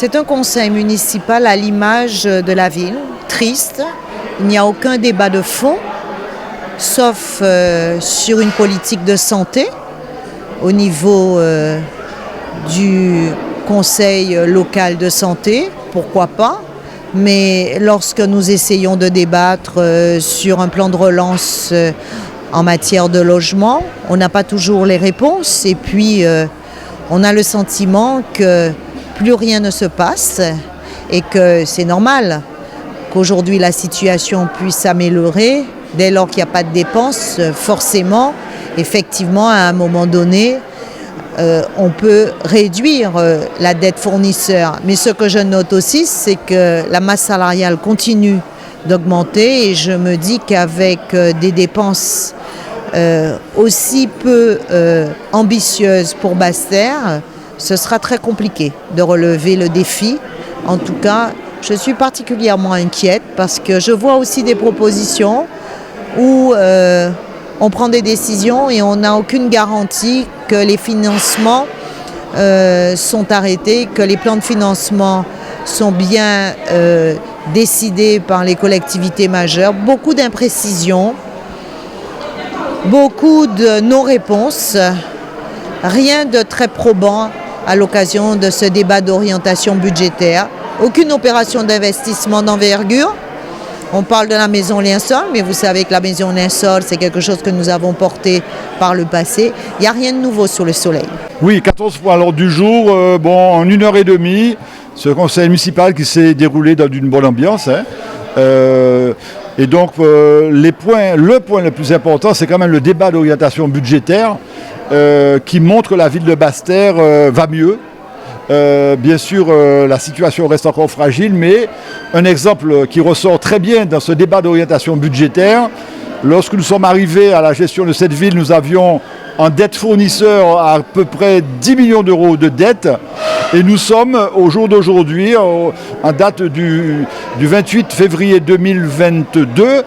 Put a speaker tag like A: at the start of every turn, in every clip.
A: C'est un conseil municipal à l'image de la ville, triste. Il n'y a aucun débat de fond, sauf sur une politique de santé au niveau du conseil local de santé, pourquoi pas. Mais lorsque nous essayons de débattre sur un plan de relance en matière de logement, on n'a pas toujours les réponses et puis on a le sentiment que plus rien ne se passe et que c'est normal qu'aujourd'hui la situation puisse s'améliorer. Dès lors qu'il n'y a pas de dépenses, forcément, effectivement, à un moment donné, on peut réduire la dette fournisseur. Mais ce que je note aussi, c'est que la masse salariale continue d'augmenter et je me dis qu'avec des dépenses aussi peu ambitieuses pour Basse-Terre, ce sera très compliqué de relever le défi. En tout cas, je suis particulièrement inquiète parce que je vois aussi des propositions où on prend des décisions et on n'a aucune garantie que les financements sont arrêtés, que les plans de financement sont bien décidés par les collectivités majeures. Beaucoup d'imprécisions, beaucoup de non-réponses, rien de très probant à l'occasion de ce débat d'orientation budgétaire. Aucune opération d'investissement d'envergure. On parle de la maison Linsol, mais vous savez que la maison Linsol, c'est quelque chose que nous avons porté par le passé. Il n'y a rien de nouveau sous le soleil.
B: Oui, 14 points à l'ordre du jour. En 1h30, ce conseil municipal qui s'est déroulé dans une bonne ambiance. Et donc, le point le plus important, c'est quand même le débat d'orientation budgétaire qui montre que la ville de Basse-Terre va mieux. Bien sûr, la situation reste encore fragile, mais un exemple qui ressort très bien dans ce débat d'orientation budgétaire, lorsque nous sommes arrivés à la gestion de cette ville, nous avions en dette fournisseur à peu près 10 millions d'euros de dette, et nous sommes au jour d'aujourd'hui, en date du 28 février 2022,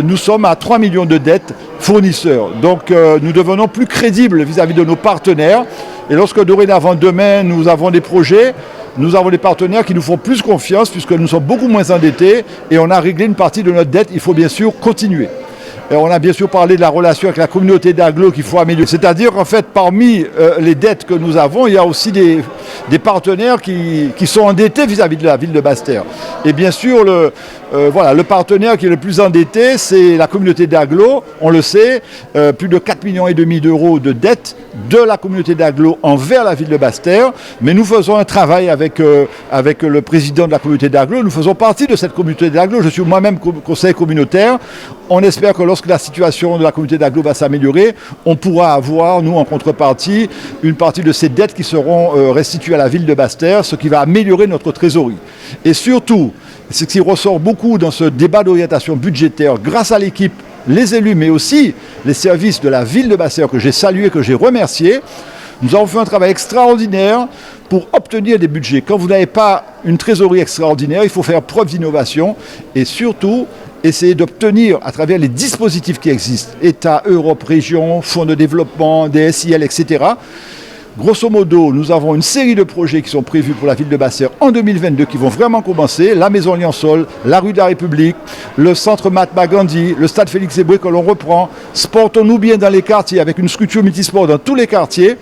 B: nous sommes à 3 millions de dettes fournisseurs. Donc nous devenons plus crédibles vis-à-vis de nos partenaires. Et lorsque dorénavant, demain, nous avons des projets, nous avons des partenaires qui nous font plus confiance puisque nous sommes beaucoup moins endettés et on a réglé une partie de notre dette. Il faut bien sûr continuer. Et on a bien sûr parlé de la relation avec la communauté d'agglo qu'il faut améliorer. C'est-à-dire qu'en fait, parmi les dettes que nous avons, il y a aussi des partenaires qui sont endettés vis-à-vis de la ville de Basse-Terre. Et bien sûr, le partenaire qui est le plus endetté, c'est la communauté d'agglo. On le sait, plus de 4,5 millions d'euros de dettes de la communauté d'agglo envers la ville de Basse-Terre. Mais nous faisons un travail avec le président de la communauté d'agglo. Nous faisons partie de cette communauté d'agglo. Je suis moi-même conseiller communautaire. On espère que lorsque la situation de la communauté d'agglo va s'améliorer, on pourra avoir, nous, en contrepartie, une partie de ces dettes qui seront restituées à la ville de Basse-Terre, ce qui va améliorer notre trésorerie. Et surtout, ce qui ressort beaucoup dans ce débat d'orientation budgétaire, grâce à l'équipe, les élus, mais aussi les services de la ville de Basse-Terre que j'ai salué, que j'ai remercié, nous avons fait un travail extraordinaire pour obtenir des budgets. Quand vous n'avez pas une trésorerie extraordinaire, il faut faire preuve d'innovation et surtout essayer d'obtenir à travers les dispositifs qui existent, État, Europe, région, fonds de développement, DSIL, etc. Grosso modo, nous avons une série de projets qui sont prévus pour la ville de Basse-Terre en 2022 qui vont vraiment commencer. La maison Linsol, la rue de la République, le centre Mahatma Gandhi, le stade Félix Éboué que l'on reprend. Sportons-nous bien dans les quartiers avec une structure multisport dans tous les quartiers.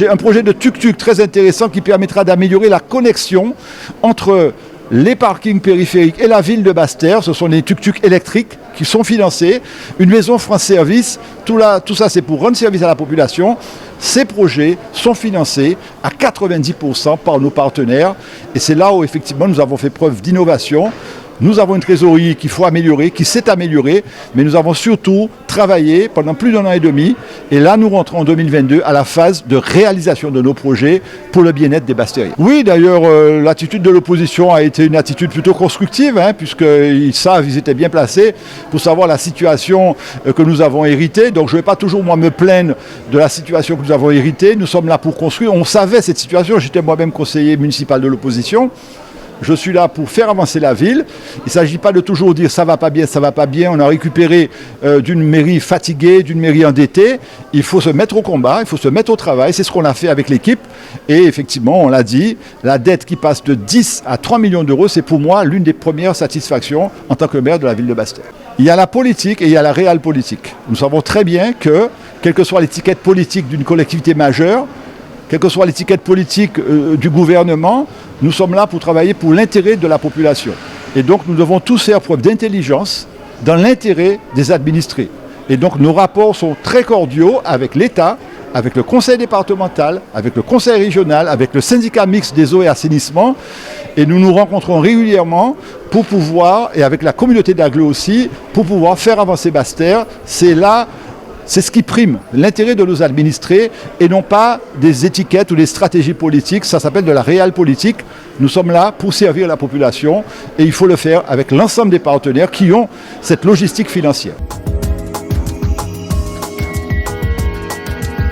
B: Un projet de tuk-tuk très intéressant qui permettra d'améliorer la connexion entre les parkings périphériques et la ville de Basse-Terre. Ce sont des tuk-tuk électriques qui sont financés. Une maison France Service, tout ça c'est pour rendre service à la population. Ces projets sont financés à 90% par nos partenaires et c'est là où effectivement nous avons fait preuve d'innovation. Nous avons une trésorerie qu'il faut améliorer, qui s'est améliorée, mais nous avons surtout travaillé pendant plus d'1 an et demi. Et là, nous rentrons en 2022 à la phase de réalisation de nos projets pour le bien-être des Basse-Terriens. Oui, d'ailleurs, l'attitude de l'opposition a été une attitude plutôt constructive, puisqu'ils savent, ils étaient bien placés pour savoir la situation que nous avons héritée. Donc, je ne vais pas toujours, moi, me plaindre de la situation que nous avons héritée. Nous sommes là pour construire. On savait cette situation. J'étais moi-même conseiller municipal de l'opposition. Je suis là pour faire avancer la ville. Il ne s'agit pas de toujours dire ça va pas bien, on a récupéré d'une mairie fatiguée, d'une mairie endettée. Il faut se mettre au combat, il faut se mettre au travail. C'est ce qu'on a fait avec l'équipe. Et effectivement, on l'a dit, la dette qui passe de 10 à 3 millions d'euros, c'est pour moi l'une des premières satisfactions en tant que maire de la ville de Basse-Terre. Il y a la politique et il y a la réelle politique. Nous savons très bien que, quelle que soit l'étiquette politique d'une collectivité majeure, quelle que soit l'étiquette politique du gouvernement, nous sommes là pour travailler pour l'intérêt de la population. Et donc nous devons tous faire preuve d'intelligence dans l'intérêt des administrés. Et donc nos rapports sont très cordiaux avec l'État, avec le conseil départemental, avec le conseil régional, avec le syndicat mixte des eaux et assainissement. Et nous nous rencontrons régulièrement pour pouvoir, et avec la communauté d'agglo aussi, pour pouvoir faire avancer Basse-Terre. C'est ce qui prime, l'intérêt de nos administrés et non pas des étiquettes ou des stratégies politiques. Ça s'appelle de la réelle politique. Nous sommes là pour servir la population et il faut le faire avec l'ensemble des partenaires qui ont cette logistique financière.